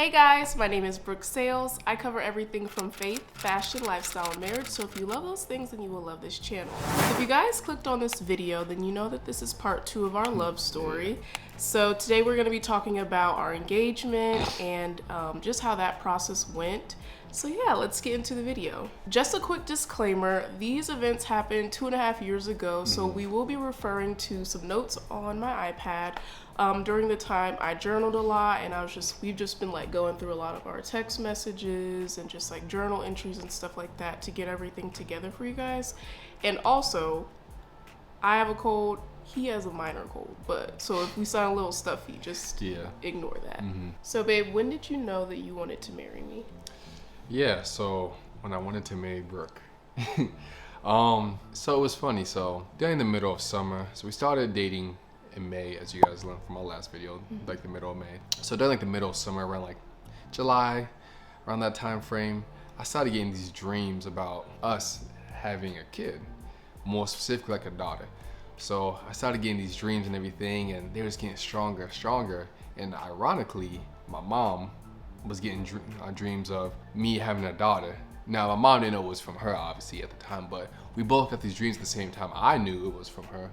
Hey guys, my name is Brooke Sayles. I cover everything from faith, fashion, lifestyle, and marriage, so if you love those things, then you will love this channel. If you guys clicked on this video, then you know that this is part 2 of our love story. So today we're going to be talking about our engagement and just how that process went. So yeah, let's get into the video. Just a quick disclaimer, these events happened 2.5 years ago, so we will be referring to some notes on my iPad. During the time I journaled a lot, and we've just been like going through a lot of our text messages and just like journal entries and stuff like that to get everything together for you guys. And also, I have a cold, he has a minor cold, so if we sound a little stuffy, just ignore that. So babe, when did you know that you wanted to marry me? Yeah, so when I wanted to marry Brooke. So it was funny. So during the middle of summer, so we started dating in May, as you guys learned from our last video, like the middle of May. So during like the middle of summer, around like July, around that time frame, I started getting these dreams about us having a kid, more specifically like a daughter. So I started getting these dreams and everything, and they were just getting stronger and stronger. And ironically, my mom was getting dreams of me having a daughter. Now, my mom didn't know it was from her, obviously, at the time, but we both got these dreams at the same time. I knew it was from her,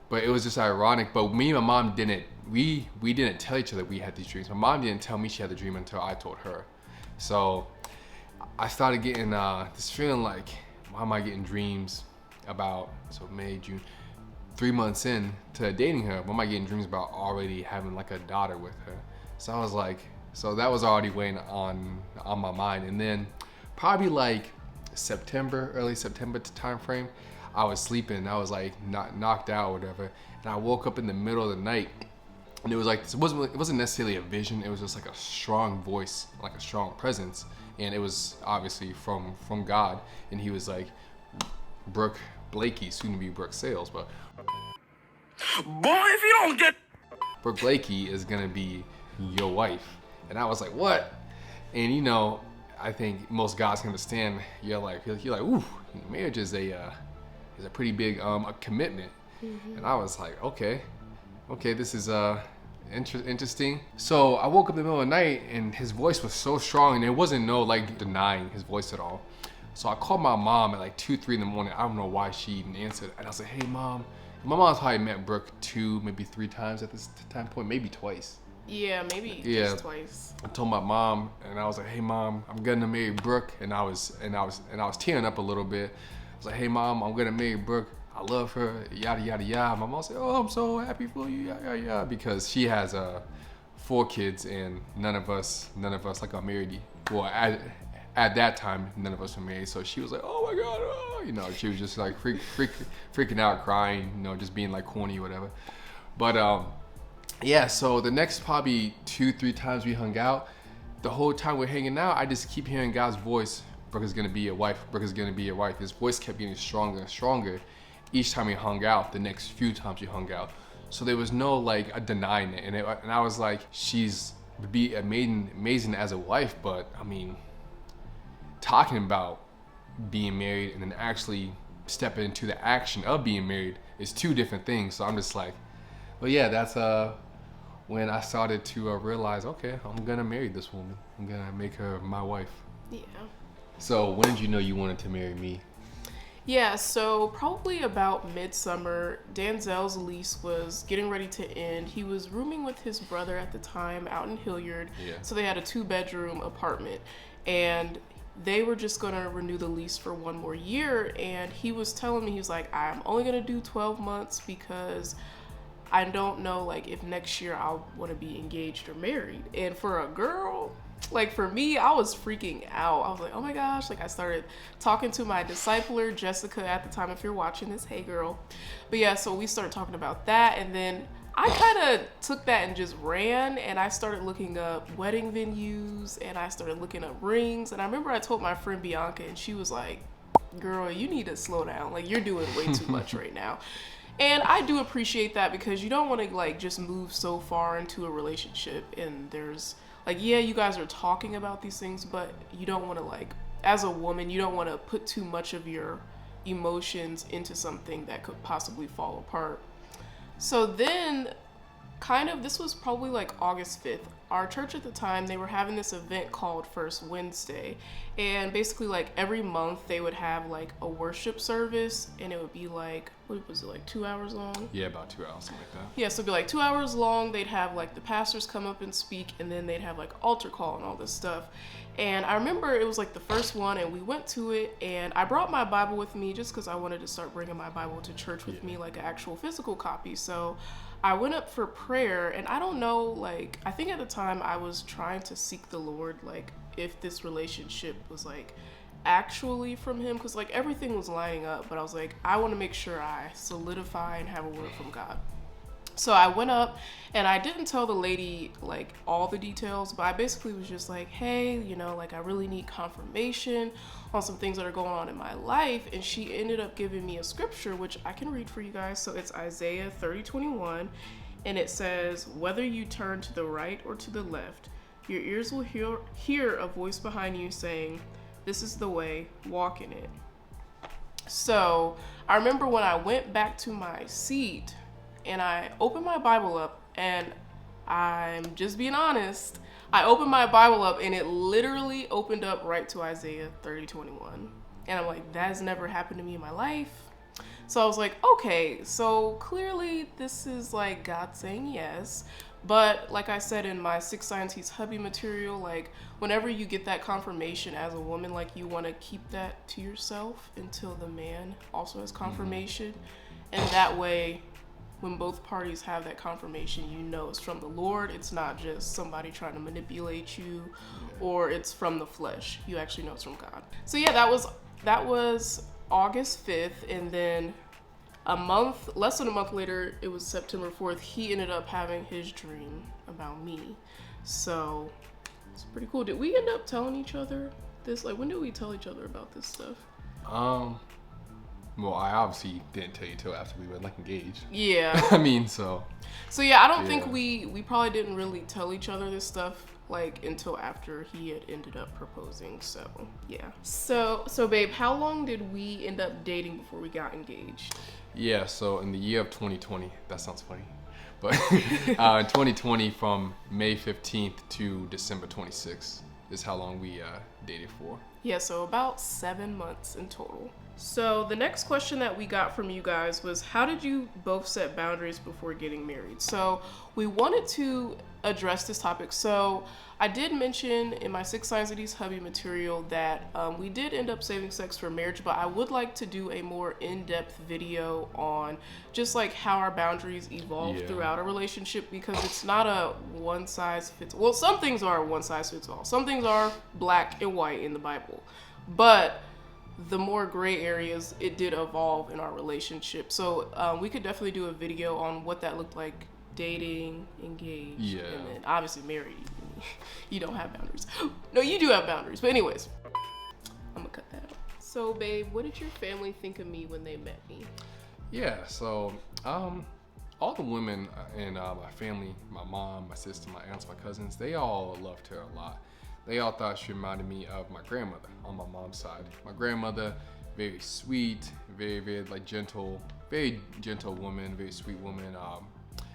but it was just ironic. But me and my mom didn't, we didn't tell each other we had these dreams. My mom didn't tell me she had the dream until I told her. So I started getting this feeling like, why am I getting dreams about, so May, June, 3 months in to dating her, why am I getting dreams about already having like a daughter with her? So I was like, so that was already weighing on my mind. And then probably like early September time frame, I was sleeping. I was like knocked out or whatever. And I woke up in the middle of the night, and it was like, it wasn't necessarily a vision. It was just like a strong voice, like a strong presence. And it was obviously from God. And he was like, Brooke Blakey, soon to be Brooke Sayles, but boy, if you don't get Brooke Blakey is gonna be your wife. And I was like, what? And you know, I think most guys can understand. You're like, ooh, marriage is a pretty big a commitment. And I was like, okay, this is interesting. So I woke up in the middle of the night, and his voice was so strong, and there wasn't no like denying his voice at all. So I called my mom at like 2, 3 in the morning. I don't know why she even answered. And I was like, hey mom. My mom's probably met Brooke 2, maybe 3 times at this time point, maybe twice. Yeah, maybe just twice. I told my mom, and I was like, hey mom, I'm gonna marry Brooke. And I was tearing up a little bit. I was like, hey mom, I'm gonna marry Brooke. I love her, yada yada yada. My mom said, oh, I'm so happy for you, yada yada, because she has 4 kids, and none of us like are married. Well, at that time, none of us were married. So she was like, oh my god, oh. You know, she was just like freaking out, crying, you know, just being like corny or whatever. But yeah, so the next probably 2, 3 times we hung out, the whole time we're hanging out, I just keep hearing God's voice. Brooke is gonna be your wife. Brooke is gonna be your wife. His voice kept getting stronger and stronger each time we hung out. The next few times we hung out, so there was no like denying it. And I was like, she's would be amazing as a wife, but I mean, talking about being married and then actually stepping into the action of being married is 2 different things. So I'm just like, but yeah, that's when I started to realize, okay, I'm gonna marry this woman. I'm gonna make her my wife. Yeah. So when did you know you wanted to marry me? Yeah, so probably about midsummer, Danzell's lease was getting ready to end. He was rooming with his brother at the time out in Hilliard. Yeah. So they had a 2-bedroom apartment, and they were just gonna renew the lease for 1 more year. And he was telling me, he was like, I'm only gonna do 12 months because I don't know like if next year I'll want to be engaged or married. And for a girl, like for me, I was freaking out. I was like, oh my gosh. Like I started talking to my discipler, Jessica, at the time, if you're watching this, hey girl. But yeah, so we started talking about that. And then I kind of took that and just ran, and I started looking up wedding venues, and I started looking up rings. And I remember I told my friend Bianca, and she was like, girl, you need to slow down. Like you're doing way too much right now. And I do appreciate that, because you don't want to like just move so far into a relationship, and there's like, yeah, you guys are talking about these things, but you don't want to like, as a woman, you don't want to put too much of your emotions into something that could possibly fall apart. So then This was probably like August 5th. Our church at the time, they were having this event called First Wednesday. And basically like every month they would have like a worship service, and it would be like, what was it, like 2 hours long? Yeah, about 2 hours, something like that. Yeah, so it'd be like 2 hours long. They'd have like the pastors come up and speak, and then they'd have like altar call and all this stuff. And I remember it was like the first one, and we went to it, and I brought my Bible with me just because I wanted to start bringing my Bible to church with me, like an actual physical copy. So I went up for prayer, and I don't know, like, I think at the time I was trying to seek the Lord, like, if this relationship was, like, actually from him, because, like, everything was lining up, but I was like, I want to make sure I solidify and have a word from God. So I went up, and I didn't tell the lady, like, all the details, but I basically was just like, hey, you know, like, I really need confirmation on some things that are going on in my life. And she ended up giving me a scripture, which I can read for you guys. So it's Isaiah 30:21, and it says, whether you turn to the right or to the left, your ears will hear a voice behind you saying, this is the way, walk in it. So I remember when I went back to my seat, and I opened my Bible up, and I'm just being honest, I opened my Bible up, and it literally opened up right to Isaiah 30:21. And I'm like, that has never happened to me in my life. So I was like, okay, so clearly this is like God saying yes. But like I said in my 6 Signs He's Hubby material, like whenever you get that confirmation as a woman, like you want to keep that to yourself until the man also has confirmation. And that way, when both parties have that confirmation, you know it's from the Lord. It's not just somebody trying to manipulate you, or it's from the flesh. You actually know it's from God. So yeah, that was August 5th, and then less than a month later, it was September 4th, he ended up having his dream about me. So it's pretty cool. Did we end up telling each other this? Like, when did we tell each other about this stuff? Well, I obviously didn't tell you till after we were like engaged. Yeah. I mean, so yeah, I don't think we probably didn't really tell each other this stuff like until after he had ended up proposing. So yeah. So babe, how long did we end up dating before we got engaged? Yeah, so in the year of 2020, that sounds funny, but in 2020, from May 15th to December 26th is how long we dated for. Yeah, so about 7 months in total. So the next question that we got from you guys was, how did you both set boundaries before getting married? So we wanted to address this topic. So I did mention in my 6 Signs of These Hubby material that we did end up saving sex for marriage, but I would like to do a more in-depth video on just like how our boundaries evolve throughout a relationship, because it's not a one size fits. Well, some things are one size fits all. Some things are black and white in the Bible, but the more gray areas, it did evolve in our relationship. So we could definitely do a video on what that looked like dating, engaged, and then obviously married. You don't have boundaries. No, you do have boundaries. But anyways, I'm gonna cut that out. So babe, what did your family think of me when they met me? Yeah, so all the women in my family, my mom, my sister, my aunts, my cousins, they all loved her a lot. They all thought she reminded me of my grandmother on my mom's side. My grandmother, very sweet, very, very like gentle woman, very sweet woman.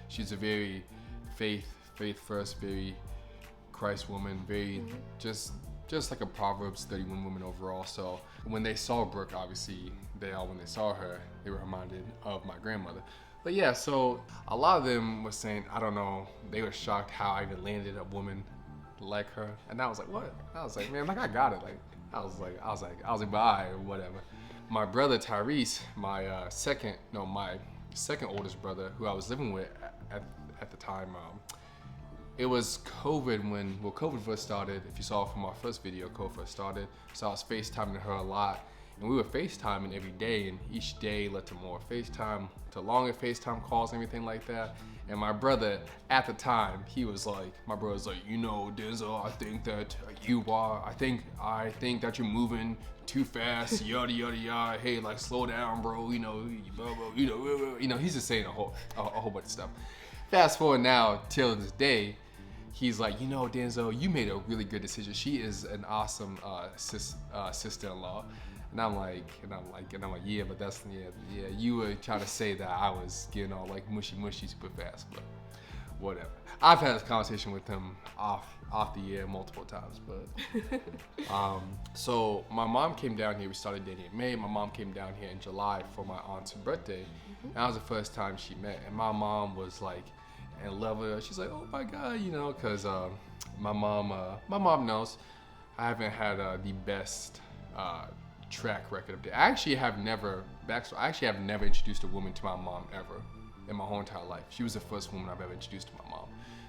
She's a very faith first, very Christ woman, very just like a Proverbs 31 woman overall. So when they saw Brooke, obviously when they saw her, they were reminded of my grandmother. But yeah, so a lot of them were saying, I don't know, they were shocked how I even landed a woman like her. And I was like, what? I was like, man, like I got it. Like I was like bye or whatever. My brother Tyrese, my second oldest brother, who I was living with at the time, it was COVID when COVID first started. If you saw from our first video, COVID first started. So I was FaceTiming her a lot, and we were FaceTiming every day, and each day led to more FaceTime, to longer FaceTime calls and everything like that. And my brother at the time, my brother's like, you know, Danzell, I think that I think that you're moving too fast, yada yada yada. Hey, like slow down, bro. You know, he's just saying a whole bunch of stuff. Fast forward now till this day, he's like, you know, Danzell, you made a really good decision. She is an awesome sister-in-law. And I'm like, yeah, but yeah, you were trying to say that I was getting all like mushy super fast, but whatever. I've had this conversation with him off the air multiple times, but so my mom came down here. We started dating in May. My mom came down here in July for my aunt's birthday. And that was the first time she met, and my mom was like in love with her. She's like, oh my god, you know, because my mom knows I haven't had the best track record of dating. I actually have never introduced a woman to my mom ever in my whole entire life. She was the first woman I've ever introduced to my mom.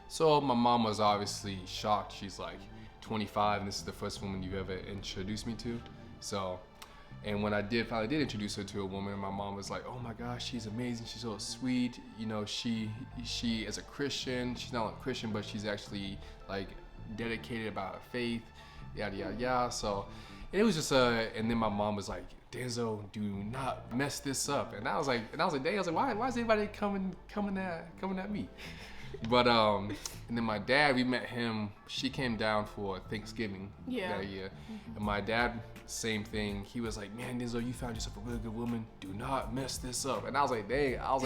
So my mom was obviously shocked. She's like 25 and this is the first woman you've ever introduced me to. So, and when I finally did introduce her to a woman, my mom was like, oh my gosh, she's amazing, she's so sweet, you know, she is a Christian. She's not only a Christian, but she's actually like dedicated about her faith, yada yada yada. So it was just and then my mom was like, Danzell, do not mess this up. And I was like, dang, I was like, why is anybody coming at me? But and then my dad, we met him. She came down for Thanksgiving that year, and my dad, same thing. He was like, man, Danzell, you found yourself a really good woman. Do not mess this up. And I was like, dang. I was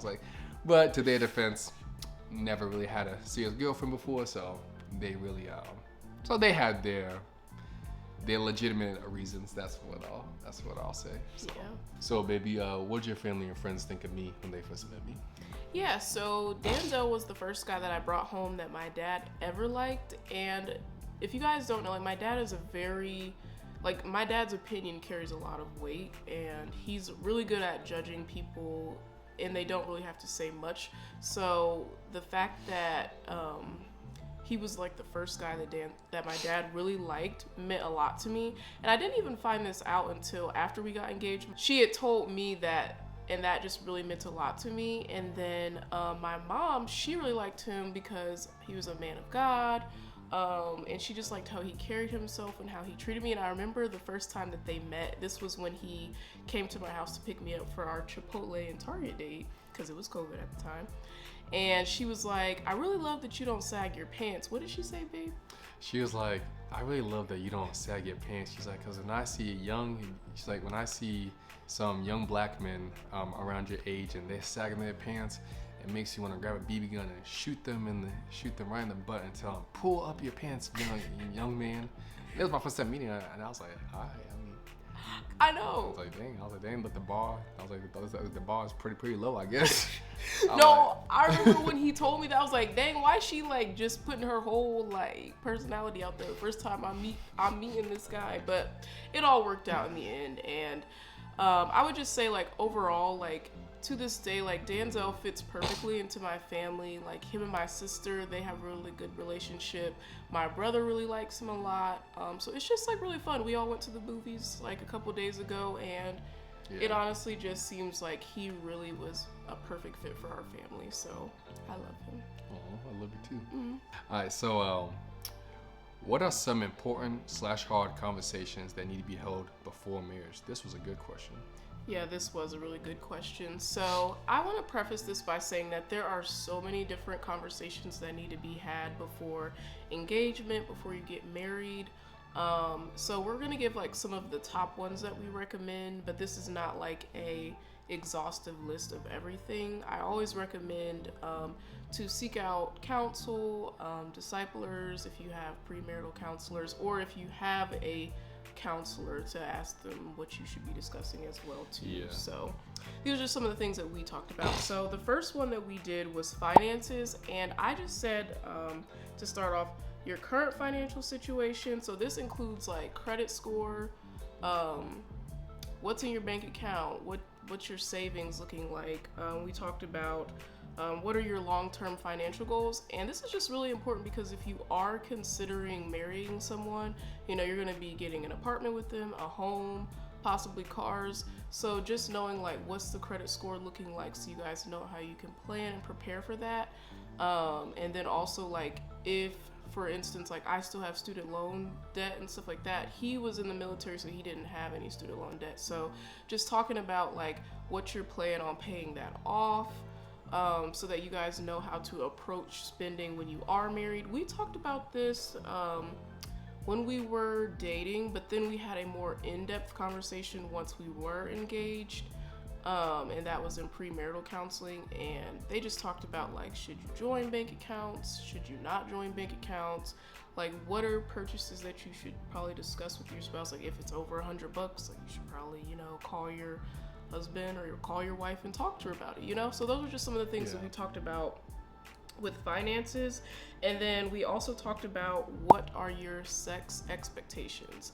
like, but to their defense, never really had a serious girlfriend before, so they really so they had their legitimate reasons. That's what I'll say. So, so baby, what did your family and friends think of me when they first met me? Yeah, so Danzell was the first guy that I brought home that my dad ever liked. And if you guys don't know, like, my dad is my dad's opinion carries a lot of weight, and he's really good at judging people, and they don't really have to say much. So the fact that he was like the first guy that my dad really liked meant a lot to me. And I didn't even find this out until after we got engaged. She had told me that, and that just really meant a lot to me. And then my mom, she really liked him because he was a man of God. And she just liked how he carried himself and how he treated me. And I remember the first time that they met, this was when he came to my house to pick me up for our Chipotle and Target date, because it was COVID at the time. And she was like, I really love that you don't sag your pants. What did she say, babe? She was like, I really love that you don't sag your pants. She's like, because when I see some young black men around your age and they're sagging their pants, it makes you want to grab a BB gun and shoot them right in the butt and tell them, pull up your pants, young man. That was my first time meeting her, and I was like, hi. I know. I was like, dang, but the bar is pretty low, I guess. I remember when he told me that, I was like, dang, why is she like just putting her whole like personality out there the first time I'm meeting this guy? But it all worked out in the end. And I would just say, like, overall, like, to this day, like, Danzell fits perfectly into my family. Like, him and my sister, they have a really good relationship. My brother really likes him a lot. So it's just like really fun. We all went to the movies like a couple days ago, and it honestly just seems like he really was a perfect fit for our family. So I love him. Oh, I love you too. Mm-hmm. All right, so what are some important / hard conversations that need to be held before marriage? This was a good question. Yeah, this was a really good question. So I want to preface this by saying that there are so many different conversations that need to be had before engagement, before you get married. So we're going to give like some of the top ones that we recommend, but this is not like a exhaustive list of everything. I always recommend to seek out counsel, disciplers, if you have premarital counselors, or if you have a counselor, to ask them what you should be discussing as well too. Yeah. So these are just some of the things that we talked about. So the first one that we did was finances, and I just said to start off, your current financial situation. So this includes like credit score, what's in your bank account, what's your savings looking like. We talked about what are your long-term financial goals? And this is just really important because if you are considering marrying someone, you know, you're going to be getting an apartment with them, a home, possibly cars. So just knowing like what's the credit score looking like, so you guys know how you can plan and prepare for that. And then also like if, for instance, like I still have student loan debt and stuff like that. He was in the military, so he didn't have any student loan debt. So just talking about like what you're planning on paying that off. So that you guys know how to approach spending when you are married. We talked about this when we were dating, but then we had a more in-depth conversation once we were engaged. and that was in premarital counseling. And they just talked about like, should you join bank accounts? Should you not join bank accounts? Like, what are purchases that you should probably discuss with your spouse? Like, if it's over $100, like you should probably, you know, call your husband or call your wife and talk to her about it, you know? So those are just some of the things that we talked about with finances. And then we also talked about what are your sex expectations.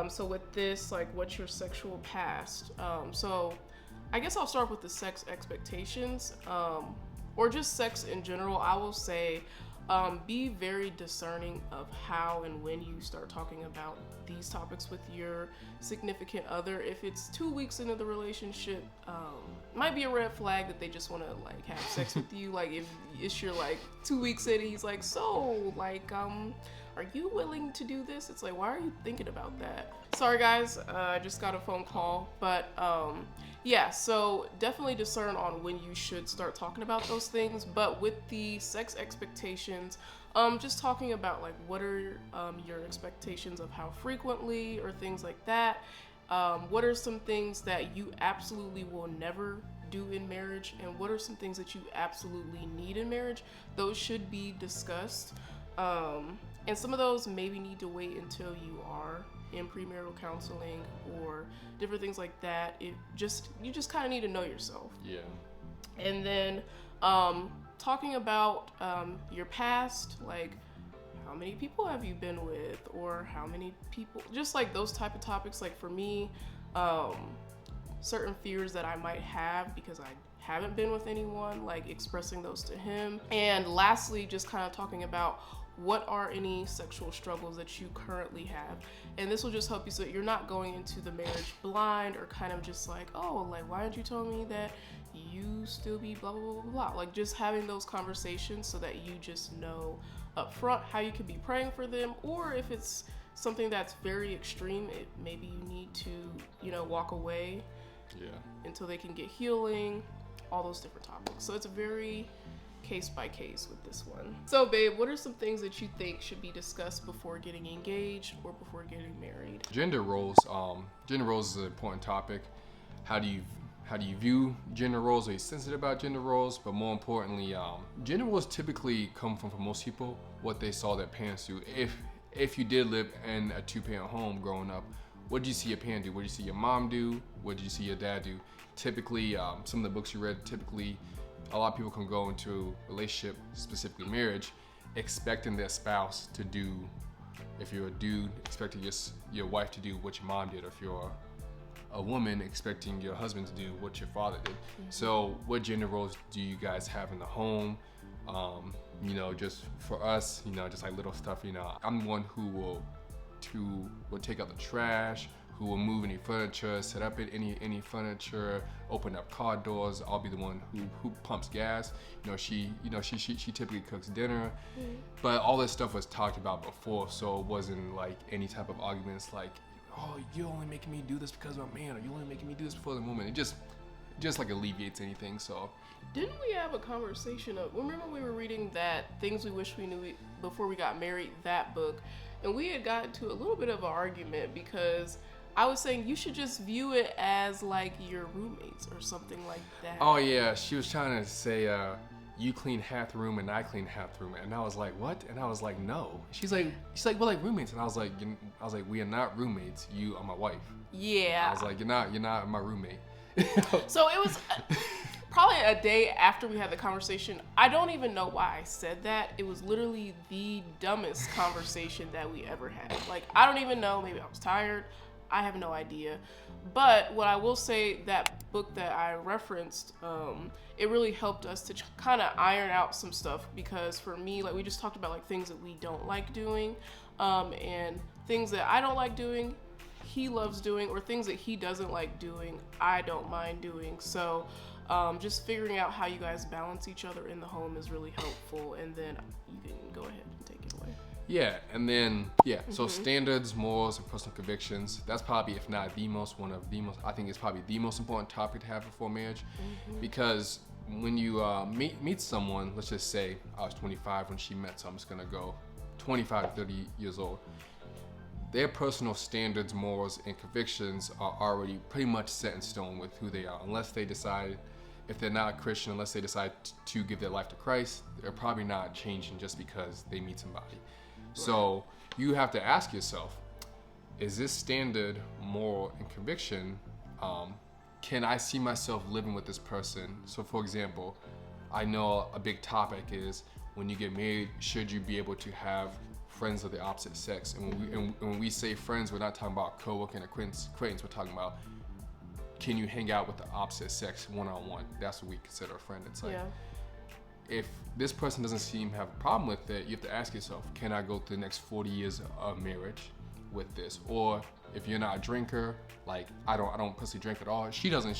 So with this, like, what's your sexual past? So I guess I'll start with the sex expectations, or just sex in general. I will say, be very discerning of how and when you start talking about these topics with your significant other. If it's 2 weeks into the relationship, might be a red flag that they just want to like have sex with you. Like if it's your like 2 weeks in, he's like, so like, are you willing to do this? It's like, why are you thinking about that? Sorry guys, I just got a phone call, but yeah, so definitely discern on when you should start talking about those things. But with the sex expectations, just talking about like, what are your expectations of how frequently or things like that. What are some things that you absolutely will never do in marriage, and what are some things that you absolutely need in marriage? Those should be discussed. And some of those maybe need to wait until you are in premarital counseling or different things like that. You just kind of need to know yourself. Yeah. And then talking about your past, like how many people have you been with, or how many people, just like those type of topics. Like for me, certain fears that I might have because I haven't been with anyone, like expressing those to him. And lastly, just kind of talking about what are any sexual struggles that you currently have. And this will just help you so that you're not going into the marriage blind or kind of just like, oh, like, why didn't you tell me that you still be blah, blah, blah, blah, blah. Like just having those conversations so that you just know up front how you could be praying for them. Or if it's something that's very extreme, maybe you need to, you know, walk away until they can get healing, all those different topics. So it's a very case by case with this one. So babe, what are some things that you think should be discussed before getting engaged or before getting married? Gender roles. Gender roles is an important topic. How do you view gender roles? Are you sensitive about gender roles? But more importantly, gender roles typically come from, for most people, what they saw their parents do. If you did live in a two-parent home growing up, what did you see your parent do? What did you see your mom do? What did you see your dad do? Typically, some of the books you read, a lot of people can go into a relationship, specifically marriage, expecting their spouse to do, if you're a dude, expecting your wife to do what your mom did, or if you're a woman, expecting your husband to do what your father did. Mm-hmm. So what gender roles do you guys have in the home? You know, just for us, you know, just like little stuff, you know, I'm the one who will take out the trash, who will move any furniture, set up any furniture, open up car doors. I'll be the one who pumps gas. She typically cooks dinner. Mm-hmm. But all this stuff was talked about before, so it wasn't like any type of arguments like, oh, you're only making me do this because I'm a man, or you're only making me do this for the woman. It just like alleviates anything. So didn't we have a conversation of, remember we were reading that Things We Wish We Knew Before We Got Married, that book, and we had gotten to a little bit of an argument because I was saying you should just view it as like your roommates or something like that. Oh yeah, she was trying to say you clean half the room and I clean half the room, and I was like, what? And I was like, no. She's like we're like roommates, and I was like we are not roommates. You are my wife. Yeah. I was like, you're not my roommate. So it was probably a day after we had the conversation. I don't even know why I said that. It was literally the dumbest conversation that we ever had. Like, I don't even know. Maybe I was tired. I have no idea. But what I will say, that book that I referenced, it really helped us to kind of iron out some stuff, because for me, like we just talked about like things that we don't like doing, and things that I don't like doing, he loves doing, or things that he doesn't like doing, I don't mind doing. So just figuring out how you guys balance each other in the home is really helpful, and then you can go ahead and take it away. Yeah, and then, so standards, morals, and personal convictions, that's probably, if not the most, I think it's probably the most important topic to have before marriage, because when you meet someone, let's just say I was 25 when she met, so I'm just gonna go 25 to 30 years old. their personal standards, morals, and convictions are already pretty much set in stone with who they are. Unless they decide, if they're not a Christian, unless they decide to give their life to Christ, they're probably not changing just because they meet somebody. So you have to ask yourself, is this standard, moral, and conviction, can I see myself living with this person? So for example, I know a big topic is when you get married, should you be able to have friends of the opposite sex? And when we say friends, we're not talking about co-worker and acquaintance. We're talking about, can you hang out with the opposite sex one-on-one? That's what we consider a friend. It's like, if this person doesn't seem to have a problem with it, you have to ask yourself, can I go through the next 40 years of marriage with this? Or if you're not a drinker, like I don't personally drink at all. She doesn't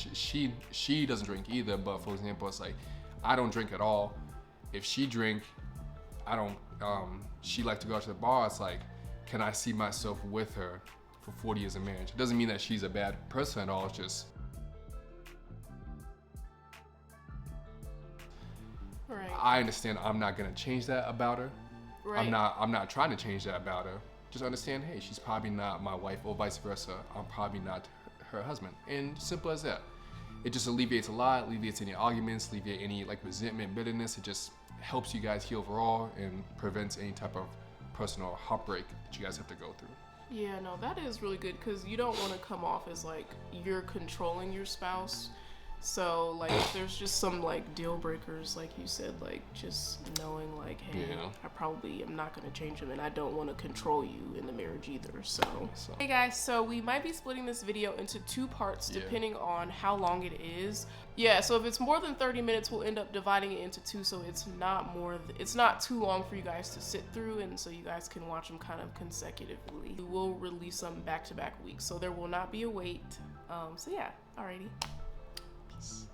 drink either, but for example, it's like, I don't drink at all. If she drink, I don't, she like to go out to the bar. It's like, can I see myself with her for 40 years of marriage? It doesn't mean that she's a bad person at all. It's just, I understand I'm not gonna change that about her. I'm not trying to change that about her. Just understand, hey, she's probably not my wife, or vice versa. I'm probably not her husband. And simple as that. It just alleviates a lot, alleviates any arguments, alleviates any like resentment, bitterness. It just helps you guys heal overall and prevents any type of personal heartbreak that you guys have to go through. Yeah, no, that is really good, because you don't want to come off as like you're controlling your spouse. So like if there's just some like deal breakers, like you said, like just knowing like, hey, I probably am not going to change him, and I don't want to control you in the marriage either. So hey guys, so we might be splitting this video into 2 parts depending on how long it is. Yeah, so if it's more than 30 minutes, we'll end up dividing it into 2, so it's not too long for you guys to sit through, and so you guys can watch them kind of consecutively. We will release them back-to-back weeks, so there will not be a wait. So yeah, alrighty. Peace.